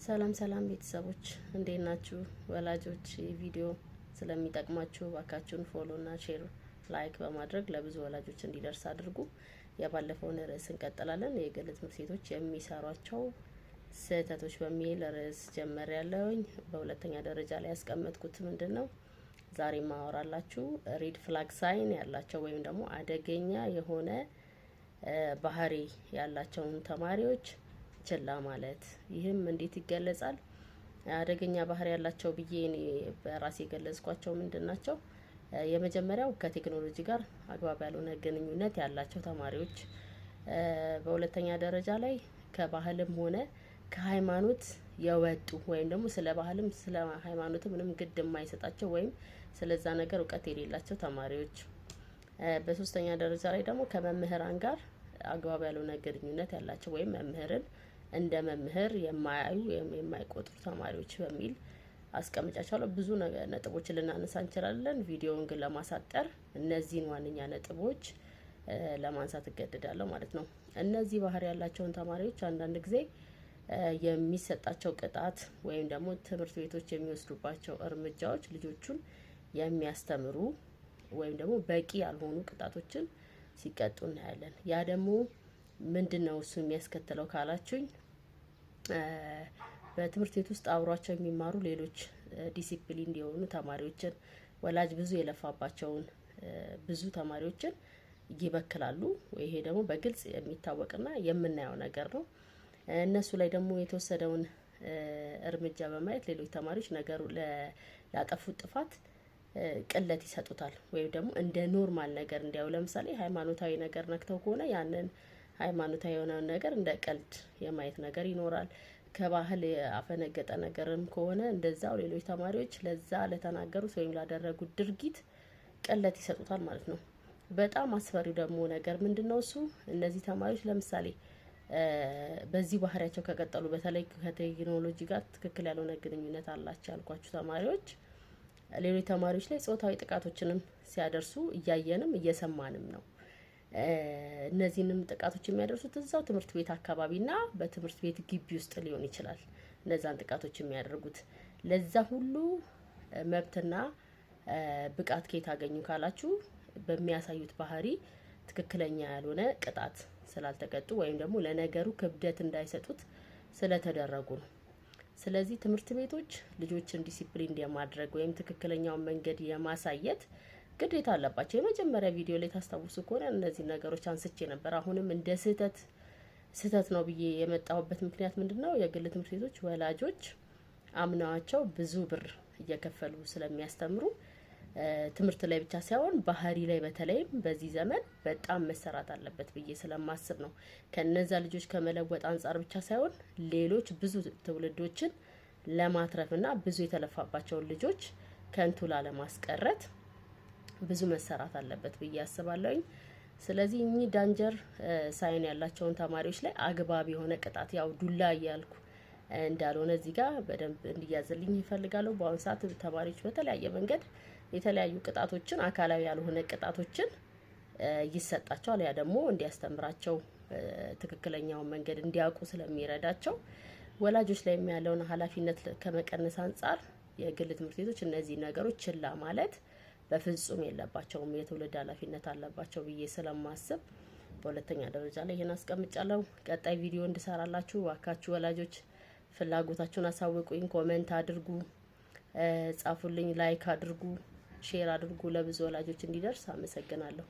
ሰላም ቤተሰቦች እንዴት ናችሁ? ወላጆች ቪዲዮ ስለሚጠቅማችሁ ባካችሁን ፎሎ እና ሼር ላይክ በማድረግ ለብዙ ወላጆች እንዲደርስ አድርጉ። የባለፈውን ርዕስ እንቀጥላለን። የግል ትምህርት ቤቶች የሚሰሯቸው ስህተቶች በሚል ርዕስ ጀመር ያለውኝ። በሁለተኛ ደረጃ ላይ ያስቀመጥኩት ምንድነው? ዛሬ ማወራላችሁ ሬድ ፍላግ ሳይን ያላቸው ወይም ደግሞ አደገኛ የሆነ ባህሪ ያላቸውን ተማሪዎች ችላ ማለት። ይህም እንዴት ይገለጻል? አደገኛ ባህሪ ያላቸው ብዬ እኔ በራሴ የገለጽኳቸው ምንድናቸው? የመጀመሪያው ከቴክኖሎጂ ጋር አግባብ ያልሆነ ግንኙነት ያላቸው ተማሪዎች። በሁለተኛ ደረጃ ላይ ከባህልም ሆነ ከሃይማኖት የወጡ ወይም ደግሞ ስለ ባህልም ስለ ሃይማኖትም ምንም ግድ የማይሰጣቸው ወይም ስለዛ ነገር እውቀት የሌላቸው ተማሪዎች። በሶስተኛ ደረጃ ላይ ደግሞ ከመምህራን ጋር አግባብ ያልሆነ ግንኙነት ያላቸው ወይም መምህርን እንደ መምህር የማያዩ የማይቆጥሩ ተማሪዎች በሚል አስቀምጫቸዋለሁ። ብዙ ነጥቦችን ልናነሳ እንችላለን። ቪዲዮውን ግን ለማሳጠር እነዚህን ዋነኛ ነጥቦች ለማንሳት እገደዳለሁ ማለት ነው። እነዚህ ባህሪ ያላቸውን ተማሪዎች አንዳንድ ጊዜ የሚሰጣቸው ቅጣት ወይም ደግሞ ትምህርት ቤቶች የሚወስዱባቸው እርምጃዎች ልጆቹን የሚያስተምሩ ወይም ደግሞ በቂ ያልሆኑ ቅጣቶችን ሲቀጡ እናያለን። ያ ደግሞ ምንድነው እሱ የሚያስከትለው ካላችሁኝ፣ በትምህርት ቤት ውስጥ አብሯቸው የሚማሩ ሌሎች ዲሲፕሊን የሆኑ ተማሪዎችን ወላጅ ብዙ የለፋባቸውን ብዙ ተማሪዎችን ይበክላሉ። ይሄ ደግሞ በግልጽ የሚታወቅና የምናየው ነገር ነው። እነሱ ላይ ደግሞ የተወሰደውን እርምጃ በማየት ሌሎች ተማሪዎች ነገሩ ላጠፉት ጥፋት ቅለት ይሰጡታል ወይም ደግሞ እንደ ኖርማል ነገር እንዲያው ለምሳሌ ሃይማኖታዊ ነገር ነክተው ከሆነ ያንን ሃይማኖታዊ የሆነውን ነገር እንደ ቀልድ የማየት ነገር ይኖራል። ከባህል ያፈነገጠ ነገርም ከሆነ እንደዛው ሌሎች ተማሪዎች ለዛ ለተናገሩት ወይም ላደረጉት ድርጊት ቅለት ይሰጡታል ማለት ነው። በጣም አስፈሪው ደግሞ ነገር ምንድነው? እሱ እነዚህ ተማሪዎች ለምሳሌ በዚህ ባህሪያቸው ከቀጠሉ በተለይ ከቴክኖሎጂ ጋር ትክክል ያልሆነ ግንኙነት አላቸው ያልኳችሁ ተማሪዎች ሌሎች ተማሪዎች ላይ ጾታዊ ጥቃቶችንም ሲያደርሱ እያየንም እየሰማንም ነው። እነዚህንም ጥቃቶች የሚያደርሱት እዛው ትምህርት ቤት አካባቢና በትምህርት ቤት ግቢ ውስጥ ሊሆን ይችላል። እነዛን ጥቃቶች የሚያደርጉት ለዛ ሁሉ መብትና ብቃት ከየት አገኙ ካላችሁ በሚያሳዩት ባህሪ ትክክለኛ ያልሆነ ቅጣት ስላልተቀጡ ወይም ደግሞ ለነገሩ ክብደት እንዳይሰጡት ስለተደረጉ ነው። ስለዚህ ትምህርት ቤቶች ልጆችን ዲሲፕሊን የማድረግ ወይም ትክክለኛውን መንገድ የማሳየት ግዴታ አለባቸው። የመጀመሪያ ቪዲዮ ላይ ታስታውሱ ከሆነ እነዚህ ነገሮች አንስቼ ነበር። አሁንም እንደ ስህተት ነው ብዬ የመጣሁበት ምክንያት ምንድነው? የግል ትምህርት ቤቶች ወላጆች አምናዋቸው ብዙ ብር እየከፈሉ ስለሚያስተምሩ ትምህርት ላይ ብቻ ሳይሆን ባህሪ ላይ በተለይም በዚህ ዘመን በጣም መሰራት አለበት ብዬ ስለማስብ ነው። ከነዛ ልጆች ከመለወጥ አንጻር ብቻ ሳይሆን ሌሎች ብዙ ትውልዶችን ለማትረፍና ብዙ የተለፋባቸውን ልጆች ከንቱ ላለማስቀረት ብዙ መሰራት አለበት ብዬ አስባለሁኝ። ስለዚህ እኚህ ዳንጀር ሳይን ያላቸውን ተማሪዎች ላይ አግባብ የሆነ ቅጣት ያው ዱላ እያልኩ እንዳልሆነ እዚህ ጋር በደንብ እንዲያዝልኝ ይፈልጋለሁ። በአሁኑ ሰዓት ተማሪዎች በተለያየ መንገድ የተለያዩ ቅጣቶችን አካላዊ ያልሆነ ቅጣቶችን ይሰጣቸዋል። ያ ደግሞ እንዲያስተምራቸው ትክክለኛውን መንገድ እንዲያውቁ ስለሚረዳቸው ወላጆች ላይ ያለውን ኃላፊነት ከመቀነስ አንጻር የግል ትምህርት ቤቶች እነዚህ ነገሮች ችላ ማለት በፍጹም የለባቸውም። የትውልድ ኃላፊነት አለባቸው ብዬ ስለማስብ በሁለተኛ ደረጃ ላይ ይሄን አስቀምጫለሁ። ቀጣይ ቪዲዮ እንድሰራላችሁ ዋካችሁ ወላጆች ፍላጎታችሁን አሳውቁኝ። ኮሜንት አድርጉ፣ ጻፉልኝ፣ ላይክ አድርጉ፣ ሼር አድርጉ ለብዙ ወላጆች እንዲደርስ። አመሰግናለሁ።